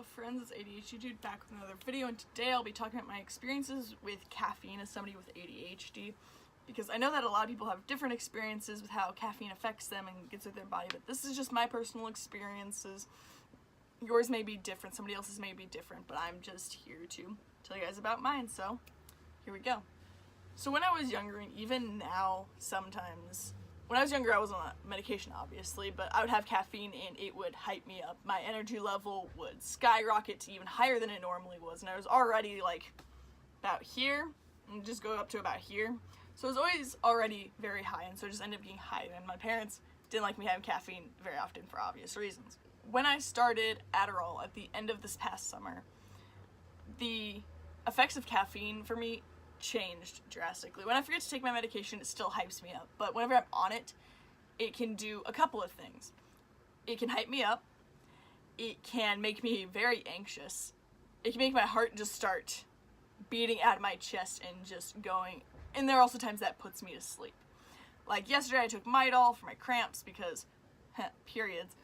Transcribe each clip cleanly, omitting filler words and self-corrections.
Hello friends, it's ADHD Dude back with another video, and today I'll be talking about my experiences with caffeine as somebody with ADHD, because I know that a lot of people have different experiences with how caffeine affects them and gets with their body, but this is just my personal experiences. Yours may be different, somebody else's may be different, but I'm just here to tell you guys about mine, so here we go. So when I was younger, and even now sometimes, when I was younger I was on medication obviously, but I would have caffeine and it would hype me up. My energy level would skyrocket to even higher than it normally was, and I was already like about here, and just go up to about here. So it was always already very high, and so it just ended up getting higher, and my parents didn't like me having caffeine very often for obvious reasons. When I started Adderall at the end of this past summer, the effects of caffeine for me changed drastically. When I forget to take my medication, it still hypes me up, but whenever I'm on it, it can do a couple of things. It can hype me up, it can make me very anxious, it can make my heart just start beating out of my chest and just going, and there are also times that puts me to sleep. Like yesterday I took Midol for my cramps because, periods,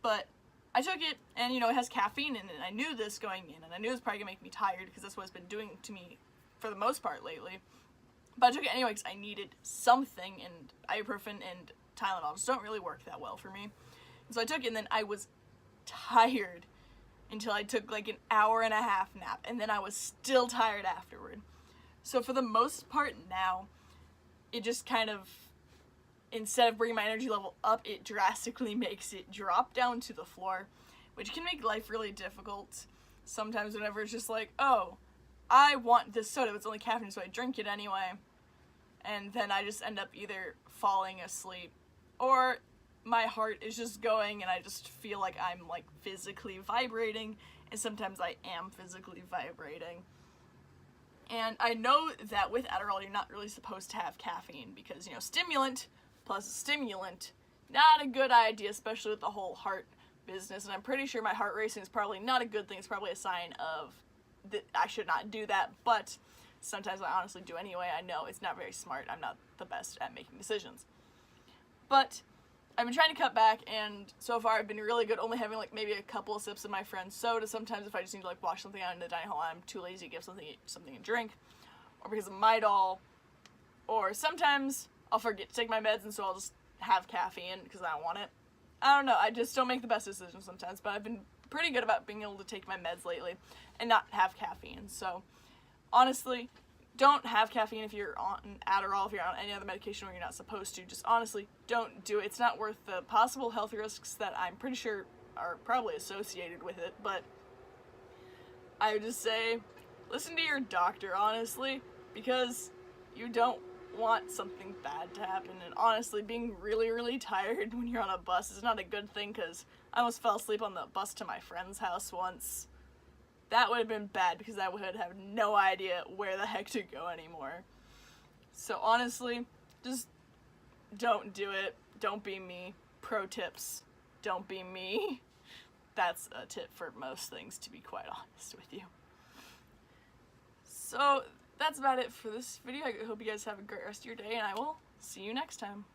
but I took it and it has caffeine in it, and I knew this going in, and I knew it was probably gonna make me tired because that's what it's been doing to me for the most part lately, but I took it anyway because I needed something, and ibuprofen and Tylenol just don't really work that well for me. And so I took it, and then I was tired until I took like an hour and a half nap, and then I was still tired afterward. So for the most part now, it just kind of, instead of bringing my energy level up, it drastically makes it drop down to the floor, which can make life really difficult sometimes whenever it's just like, oh, I want this soda, it's only caffeine, so I drink it anyway, and then I just end up either falling asleep, or my heart is just going and I just feel like I'm like physically vibrating, and sometimes I am physically vibrating. And I know that with Adderall you're not really supposed to have caffeine because, stimulant plus stimulant, not a good idea, especially with the whole heart business, and I'm pretty sure my heart racing is probably not a good thing. It's probably a sign of that I should not do that, but sometimes I honestly do anyway. I know it's not very smart. I'm not the best at making decisions. But I've been trying to cut back, and so far I've been really good, only having like maybe a couple of sips of my friend's soda. Sometimes if I just need to like wash something out in the dining hall, I'm too lazy to give something to drink, or because of Midol, or sometimes I'll forget to take my meds, and so I'll just have caffeine because I don't want it. I don't know, I just don't make the best decisions sometimes, but I've been pretty good about being able to take my meds lately and not have caffeine. So honestly, don't have caffeine if you're on Adderall, if you're on any other medication where you're not supposed to. Just honestly, don't do it. It's not worth the possible health risks that I'm pretty sure are probably associated with it, but I would just say, listen to your doctor, honestly, because you don't want something bad to happen. And honestly, being really, really tired when you're on a bus is not a good thing, because I almost fell asleep on the bus to my friend's house once. That would have been bad because I would have no idea where the heck to go anymore. So honestly, just don't do it. Don't be me. Pro tips, don't be me. That's a tip for most things, to be quite honest with you. So that's about it for this video. I hope you guys have a great rest of your day, and I will see you next time.